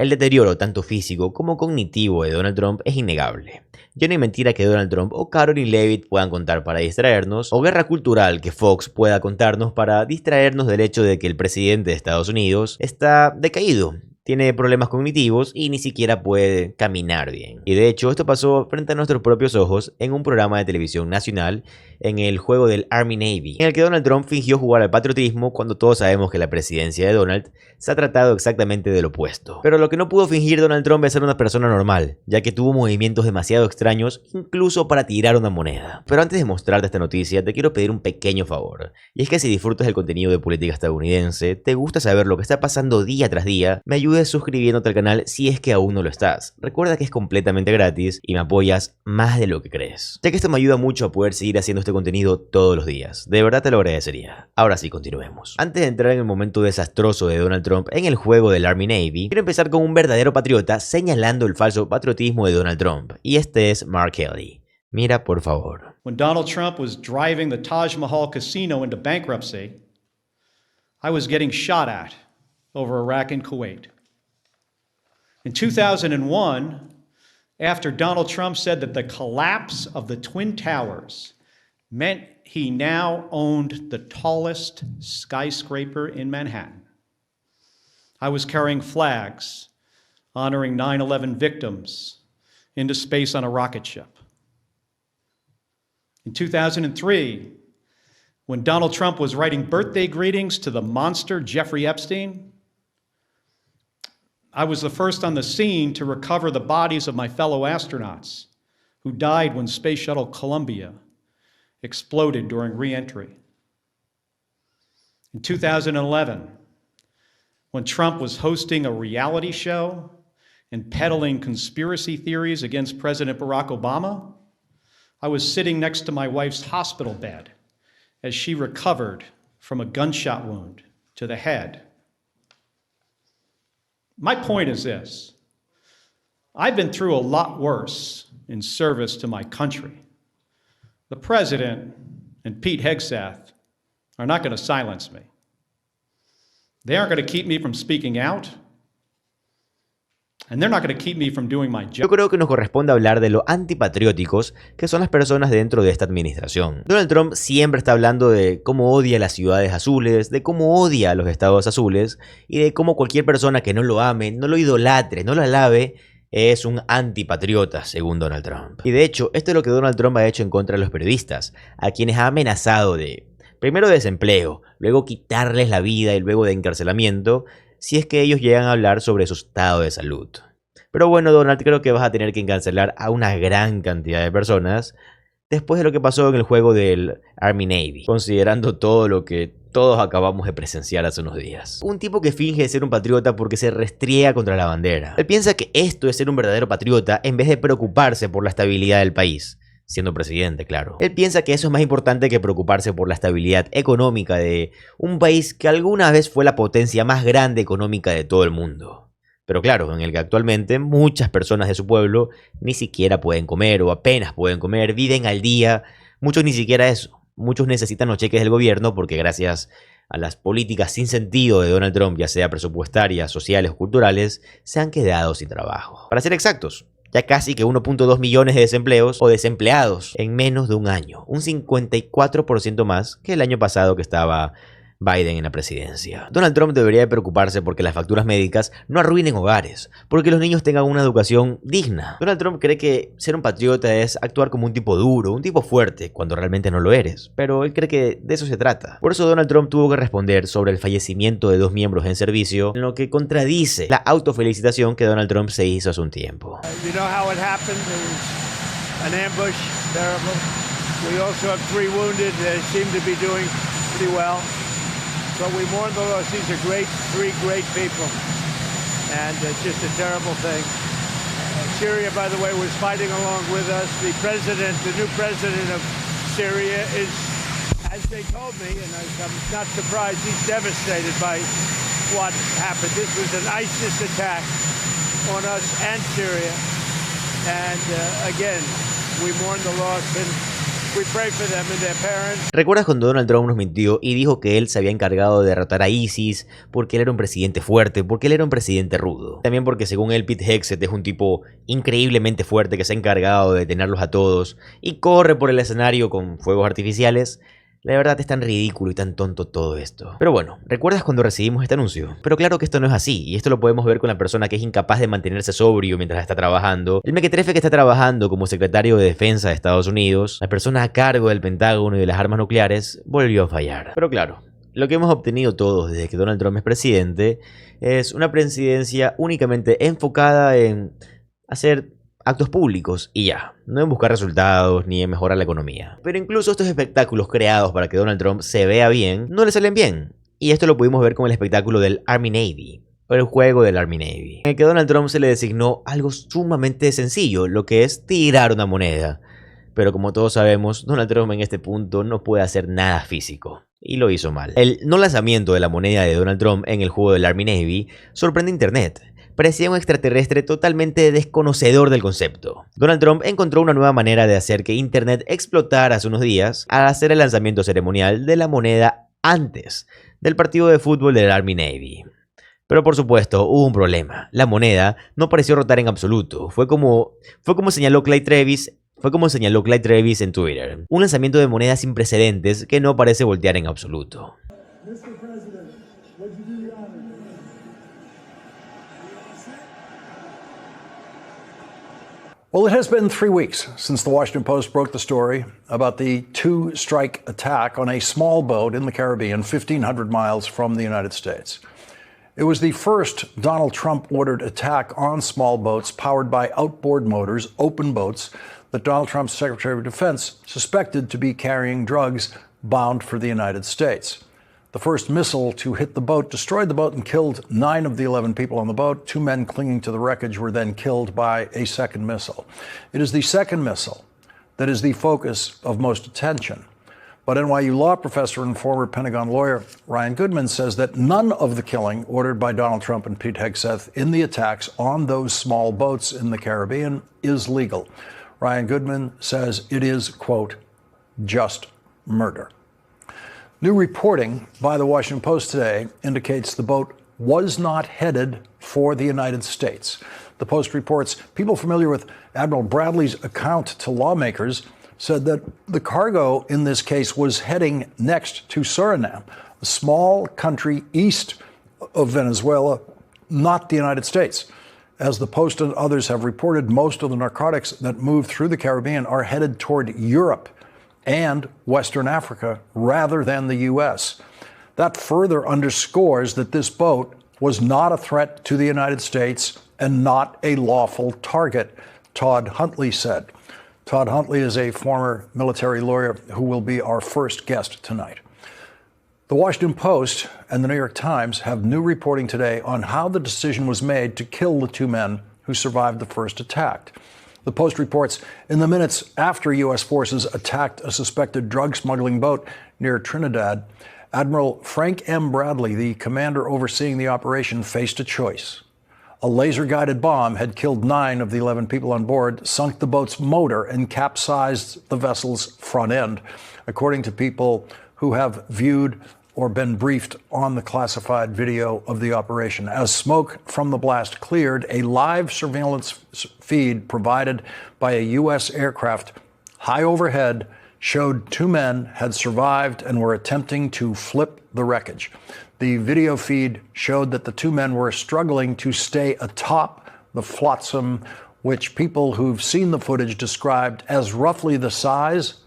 El deterioro tanto físico como cognitivo de Donald Trump es innegable. Ya no hay mentira que Donald Trump o Caroline Leavitt puedan contar para distraernos, o guerra cultural que Fox pueda contarnos para distraernos del hecho de que el presidente de Estados Unidos está decaído. Tiene problemas cognitivos y ni siquiera puede caminar bien. Y de hecho esto pasó frente a nuestros propios ojos en un programa de televisión nacional en el juego del Army-Navy, en el que Donald Trump fingió jugar al patriotismo cuando todos sabemos que la presidencia de Donald se ha tratado exactamente del opuesto. Pero lo que no pudo fingir Donald Trump es ser una persona normal, ya que tuvo movimientos demasiado extraños incluso para tirar una moneda. Pero antes de mostrarte esta noticia te quiero pedir un pequeño favor, y es que si disfrutas del contenido de política estadounidense, te gusta saber lo que está pasando día tras día, me ayudes suscribiéndote al canal si es que aún no lo estás. Recuerda que es completamente gratis y me apoyas más de lo que crees, ya que esto me ayuda mucho a poder seguir haciendo este contenido todos los días. De verdad te lo agradecería. Ahora sí, continuemos. Antes de entrar en el momento desastroso de Donald Trump en el juego del Army-Navy, quiero empezar con un verdadero patriota señalando el falso patriotismo de Donald Trump, y este es Mark Kelly. Mira por favor. When Donald Trump was driving the Taj Mahal casino into bankruptcy, I was getting shot at over Iraq and Kuwait. In 2001, after Donald Trump said that the collapse of the Twin Towers meant he now owned the tallest skyscraper in Manhattan, I was carrying flags honoring 9/11 victims into space on a rocket ship. In 2003, when Donald Trump was writing birthday greetings to the monster Jeffrey Epstein, I was the first on the scene to recover the bodies of my fellow astronauts who died when Space Shuttle Columbia exploded during re-entry. In 2011, when Trump was hosting a reality show and peddling conspiracy theories against President Barack Obama, I was sitting next to my wife's hospital bed as she recovered from a gunshot wound to the head. My point is this: I've been through a lot worse in service to my country. The president and Pete Hegseth are not going to silence me. They aren't going to keep me from speaking out. And they're not going to keep me from doing my job. Yo creo que nos corresponde hablar de lo antipatrióticos que son las personas dentro de esta administración. Donald Trump siempre está hablando de cómo odia las ciudades azules, de cómo odia a los estados azules y de cómo cualquier persona que no lo ame, no lo idolatre, no lo alabe, es un antipatriota, según Donald Trump. Y de hecho, esto es lo que Donald Trump ha hecho en contra de los periodistas, a quienes ha amenazado de, primero, desempleo, luego quitarles la vida y luego de encarcelamiento, si es que ellos llegan a hablar sobre su estado de salud. Pero bueno, Donald, creo que vas a tener que encarcelar a una gran cantidad de personas después de lo que pasó en el juego del Army-Navy, considerando todo lo que todos acabamos de presenciar hace unos días. Un tipo que finge ser un patriota porque se restriega contra la bandera. Él piensa que esto es ser un verdadero patriota en vez de preocuparse por la estabilidad del país. Siendo presidente, claro. Él piensa que eso es más importante que preocuparse por la estabilidad económica de un país que alguna vez fue la potencia más grande económica de todo el mundo. Pero claro, en el que actualmente muchas personas de su pueblo ni siquiera pueden comer o apenas pueden comer, viven al día. Muchos ni siquiera eso. Muchos necesitan los cheques del gobierno porque gracias a las políticas sin sentido de Donald Trump, ya sea presupuestarias, sociales o culturales, se han quedado sin trabajo. Para ser exactos, ya casi que 1.2 millones de desempleos o desempleados en menos de un año. Un 54% más que el año pasado que estaba Biden en la presidencia. Donald Trump debería preocuparse porque las facturas médicas no arruinen hogares, porque los niños tengan una educación digna. Donald Trump cree que ser un patriota es actuar como un tipo duro, un tipo fuerte, cuando realmente no lo eres, pero él cree que de eso se trata. Por eso Donald Trump tuvo que responder sobre el fallecimiento de 2 miembros en servicio, en lo que contradice la autofelicitación que Donald Trump se hizo hace un tiempo. You know how it happened? It was an ambush, terrible. We also have 3 wounded. They seem to be doing pretty well. But we mourn the loss. These are 3 great people. And it's just a terrible thing. Syria, by the way, was fighting along with us. The new president of Syria is, as they told me, and I'm not surprised, he's devastated by what happened. This was an ISIS attack on us and Syria. And again, we mourn the loss. And We pray for them and their parents. ¿Recuerdas cuando Donald Trump nos mintió y dijo que él se había encargado de derrotar a ISIS porque él era un presidente fuerte, porque él era un presidente rudo? También porque según él Pete Hegseth es un tipo increíblemente fuerte que se ha encargado de detenerlos a todos y corre por el escenario con fuegos artificiales. La verdad es tan ridículo y tan tonto todo esto. Pero bueno, ¿recuerdas cuando recibimos este anuncio? Pero claro que esto no es así, y esto lo podemos ver con la persona que es incapaz de mantenerse sobrio mientras está trabajando, el mequetrefe que está trabajando como secretario de Defensa de Estados Unidos, la persona a cargo del Pentágono y de las armas nucleares, volvió a fallar. Pero claro, lo que hemos obtenido todos desde que Donald Trump es presidente es una presidencia únicamente enfocada en hacer actos públicos y ya, no en buscar resultados ni en mejorar la economía. Pero incluso estos espectáculos creados para que Donald Trump se vea bien, no le salen bien. Y esto lo pudimos ver con el espectáculo del Army Navy, o el juego del Army Navy, en el que a Donald Trump se le designó algo sumamente sencillo, lo que es tirar una moneda. Pero como todos sabemos, Donald Trump en este punto no puede hacer nada físico. Y lo hizo mal. El no lanzamiento de la moneda de Donald Trump en el juego del Army Navy sorprende a Internet. Parecía un extraterrestre totalmente desconocedor del concepto. Donald Trump encontró una nueva manera de hacer que Internet explotara hace unos días al hacer el lanzamiento ceremonial de la moneda antes del partido de fútbol del Army Navy. Pero por supuesto, hubo un problema. La moneda no pareció rotar en absoluto. Fue como señaló Clay Travis en Twitter. Un lanzamiento de moneda sin precedentes que no parece voltear en absoluto. Well, it has been 3 weeks since the Washington Post broke the story about the two-strike attack on a small boat in the Caribbean, 1,500 miles from the United States. It was the first Donald Trump-ordered attack on small boats powered by outboard motors, open boats, that Donald Trump's Secretary of Defense suspected to be carrying drugs bound for the United States. The first missile to hit the boat destroyed the boat and killed 9 of the 11 people on the boat. 2 men clinging to the wreckage were then killed by a second missile. It is the second missile that is the focus of most attention. But NYU law professor and former Pentagon lawyer Ryan Goodman says that none of the killing ordered by Donald Trump and Pete Hegseth in the attacks on those small boats in the Caribbean is legal. Ryan Goodman says it is, quote, just murder. New reporting by the Washington Post today indicates the boat was not headed for the United States. The Post reports people familiar with Admiral Bradley's account to lawmakers said that the cargo in this case was heading next to Suriname, a small country east of Venezuela, not the United States. As the Post and others have reported, most of the narcotics that move through the Caribbean are headed toward Europe and Western Africa rather than the U.S. That further underscores that this boat was not a threat to the United States and not a lawful target, Todd Huntley said. Todd Huntley is a former military lawyer who will be our first guest tonight. The Washington Post and the New York Times have new reporting today on how the decision was made to kill the 2 men who survived the first attack. The Post reports in the minutes after U.S. forces attacked a suspected drug smuggling boat near Trinidad, Admiral Frank M. Bradley, the commander overseeing the operation, faced a choice. A laser-guided bomb had killed 9 of the 11 people on board, sunk the boat's motor, and capsized the vessel's front end, according to people who have viewed or been briefed on the classified video of the operation. As smoke from the blast cleared, a live surveillance feed provided by a U.S. aircraft high overhead showed 2 men had survived and were attempting to flip the wreckage. The video feed showed that the 2 men were struggling to stay atop the flotsam, which people who've seen the footage described as roughly the size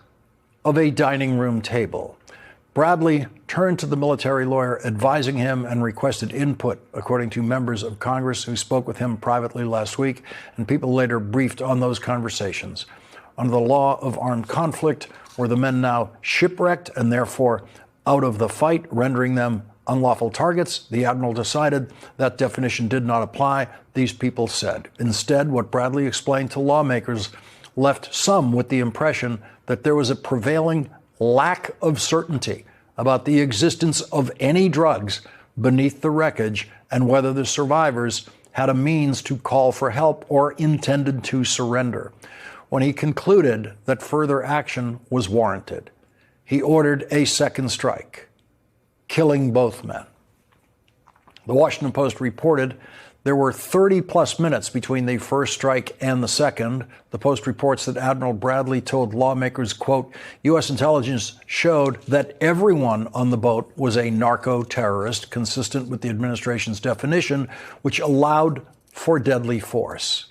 of a dining room table. Bradley turned to the military lawyer advising him and requested input, according to members of Congress who spoke with him privately last week, and people later briefed on those conversations. Under the law of armed conflict, were the men now shipwrecked and therefore out of the fight, rendering them unlawful targets? The admiral decided that definition did not apply, these people said. Instead, what Bradley explained to lawmakers left some with the impression that there was a prevailing lack of certainty about the existence of any drugs beneath the wreckage and whether the survivors had a means to call for help or intended to surrender. when he concluded that further action was warranted. He ordered a second strike, killing both men. The Washington Post reported there were 30-plus minutes between the first strike and the second. The Post reports that Admiral Bradley told lawmakers, quote, U.S. intelligence showed that everyone on the boat was a narco-terrorist, consistent with the administration's definition, which allowed for deadly force.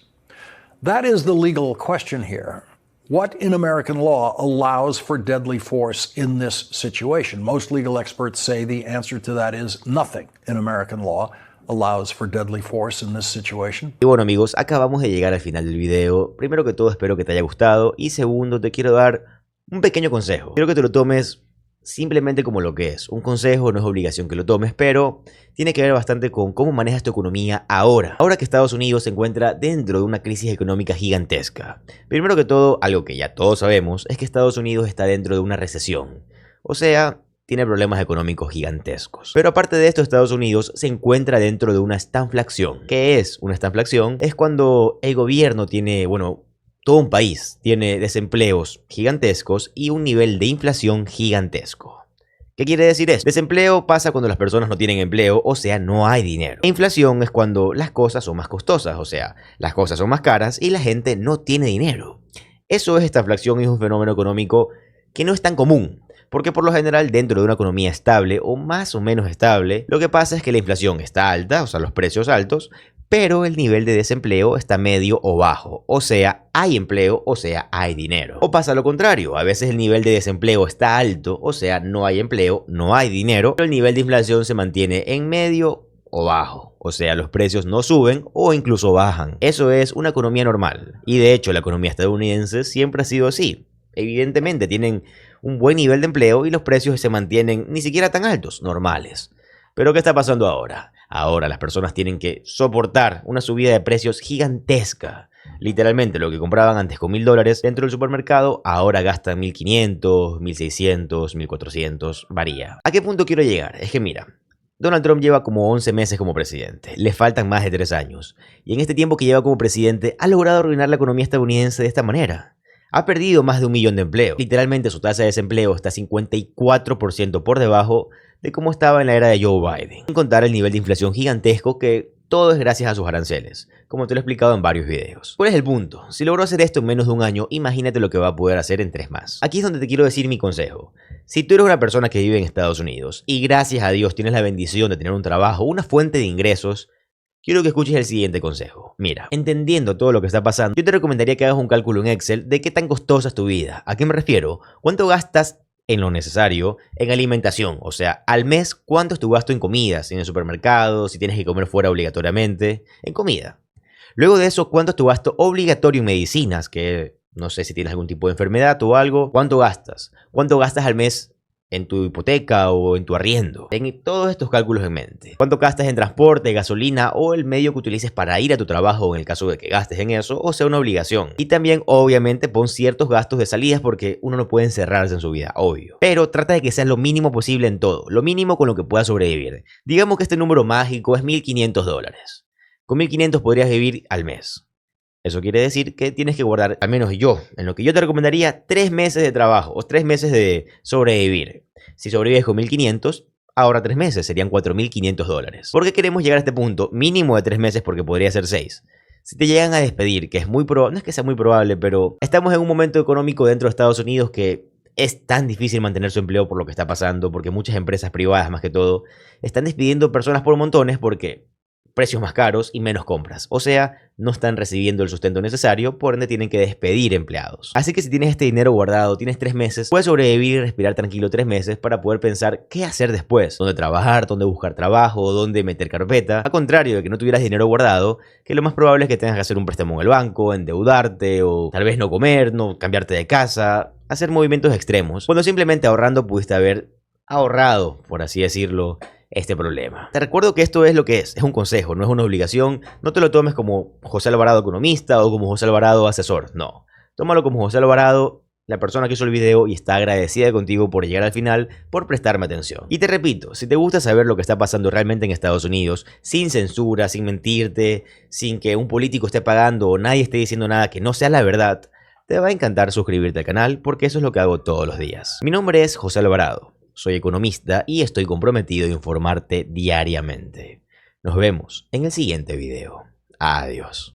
That is the legal question here. What in American law allows for deadly force in this situation? Most legal experts say the answer to that is nothing in American law allows for deadly force in this situation. Y bueno amigos, acabamos de llegar al final del video. Primero que todo espero que te haya gustado y segundo te quiero dar un pequeño consejo. Quiero que te lo tomes simplemente como lo que es. Un consejo, no es obligación que lo tomes, pero tiene que ver bastante con cómo manejas tu economía ahora. Ahora que Estados Unidos se encuentra dentro de una crisis económica gigantesca. Primero que todo, algo que ya todos sabemos, es que Estados Unidos está dentro de una recesión. O sea, tiene problemas económicos gigantescos. Pero aparte de esto, Estados Unidos se encuentra dentro de una estanflación. ¿Qué es una estanflación? Es cuando el gobierno tiene, bueno, todo un país tiene desempleos gigantescos y un nivel de inflación gigantesco. ¿Qué quiere decir esto? Desempleo pasa cuando las personas no tienen empleo, o sea, no hay dinero. E inflación es cuando las cosas son más costosas, o sea, las cosas son más caras y la gente no tiene dinero. Eso es estanflación y es un fenómeno económico que no es tan común. Porque por lo general dentro de una economía estable o más o menos estable, lo que pasa es que la inflación está alta, o sea los precios altos, pero el nivel de desempleo está medio o bajo, o sea hay empleo, o sea hay dinero. O pasa lo contrario, a veces el nivel de desempleo está alto, o sea no hay empleo, no hay dinero, pero el nivel de inflación se mantiene en medio o bajo, o sea los precios no suben o incluso bajan. Eso es una economía normal y de hecho la economía estadounidense siempre ha sido así. Evidentemente tienen un buen nivel de empleo y los precios se mantienen ni siquiera tan altos, normales. Pero ¿qué está pasando ahora? Ahora las personas tienen que soportar una subida de precios gigantesca. Literalmente lo que compraban antes con $1000 dentro del supermercado, ahora gastan 1500, 1600, 1400, varía. ¿A qué punto quiero llegar? Es que mira, Donald Trump lleva como 11 meses como presidente, le faltan más de 3 años. Y en este tiempo que lleva como presidente ha logrado arruinar la economía estadounidense de esta manera. Ha perdido más de 1 millón de empleos. Literalmente su tasa de desempleo está 54% por debajo de cómo estaba en la era de Joe Biden. Sin contar el nivel de inflación gigantesco que todo es gracias a sus aranceles, como te lo he explicado en varios videos. ¿Cuál es el punto? Si logró hacer esto en menos de un año, imagínate lo que va a poder hacer en 3 más. Aquí es donde te quiero decir mi consejo. Si tú eres una persona que vive en Estados Unidos y gracias a Dios tienes la bendición de tener un trabajo, una fuente de ingresos, quiero que escuches el siguiente consejo. Mira, entendiendo todo lo que está pasando, yo te recomendaría que hagas un cálculo en Excel de qué tan costosa es tu vida. ¿A qué me refiero? ¿Cuánto gastas en lo necesario en alimentación? O sea, al mes, ¿cuánto es tu gasto en comidas? En el supermercado, si tienes que comer fuera obligatoriamente, en comida. Luego de eso, ¿cuánto es tu gasto obligatorio en medicinas? Que no sé si tienes algún tipo de enfermedad o algo. ¿Cuánto gastas? ¿Cuánto gastas al mes en tu hipoteca o en tu arriendo? Ten todos estos cálculos en mente. ¿Cuánto gastas en transporte, gasolina o el medio que utilices para ir a tu trabajo en el caso de que gastes en eso o sea una obligación? Y también obviamente pon ciertos gastos de salidas porque uno no puede encerrarse en su vida, obvio. Pero trata de que sea lo mínimo posible en todo, lo mínimo con lo que puedas sobrevivir. Digamos que este número mágico es $1500. Con 1500 podrías vivir al mes. Eso quiere decir que tienes que guardar, al menos yo, en lo que yo te recomendaría, 3 meses de trabajo o 3 meses de sobrevivir. Si sobrevives con 1500, ahora 3 meses serían $4500. ¿Por qué queremos llegar a este punto? Mínimo de 3 meses porque podría ser 6. Si te llegan a despedir, que es muy probable, no es que sea muy probable, pero estamos en un momento económico dentro de Estados Unidos que es tan difícil mantener su empleo por lo que está pasando, porque muchas empresas privadas más que todo están despidiendo personas por montones porque precios más caros y menos compras. O sea, no están recibiendo el sustento necesario, por ende tienen que despedir empleados. Así que si tienes este dinero guardado, tienes 3 meses, puedes sobrevivir y respirar tranquilo 3 meses para poder pensar qué hacer después. Dónde trabajar, dónde buscar trabajo, dónde meter carpeta. A contrario de que no tuvieras dinero guardado, que lo más probable es que tengas que hacer un préstamo en el banco, endeudarte o tal vez no comer, no cambiarte de casa, hacer movimientos extremos. Cuando simplemente ahorrando pudiste haber ahorrado, por así decirlo, este problema. Te recuerdo que esto es lo que es un consejo, no es una obligación. No te lo tomes como José Alvarado economista o como José Alvarado asesor, no. Tómalo como José Alvarado, la persona que hizo el video y está agradecida contigo por llegar al final, por prestarme atención. Y te repito, si te gusta saber lo que está pasando realmente en Estados Unidos, sin censura, sin mentirte, sin que un político esté pagando o nadie esté diciendo nada que no sea la verdad, Te va a encantar suscribirte al canal porque eso es lo que hago todos los días. Mi nombre es José Alvarado, soy economista y estoy comprometido a informarte diariamente. Nos vemos en el siguiente video. Adiós.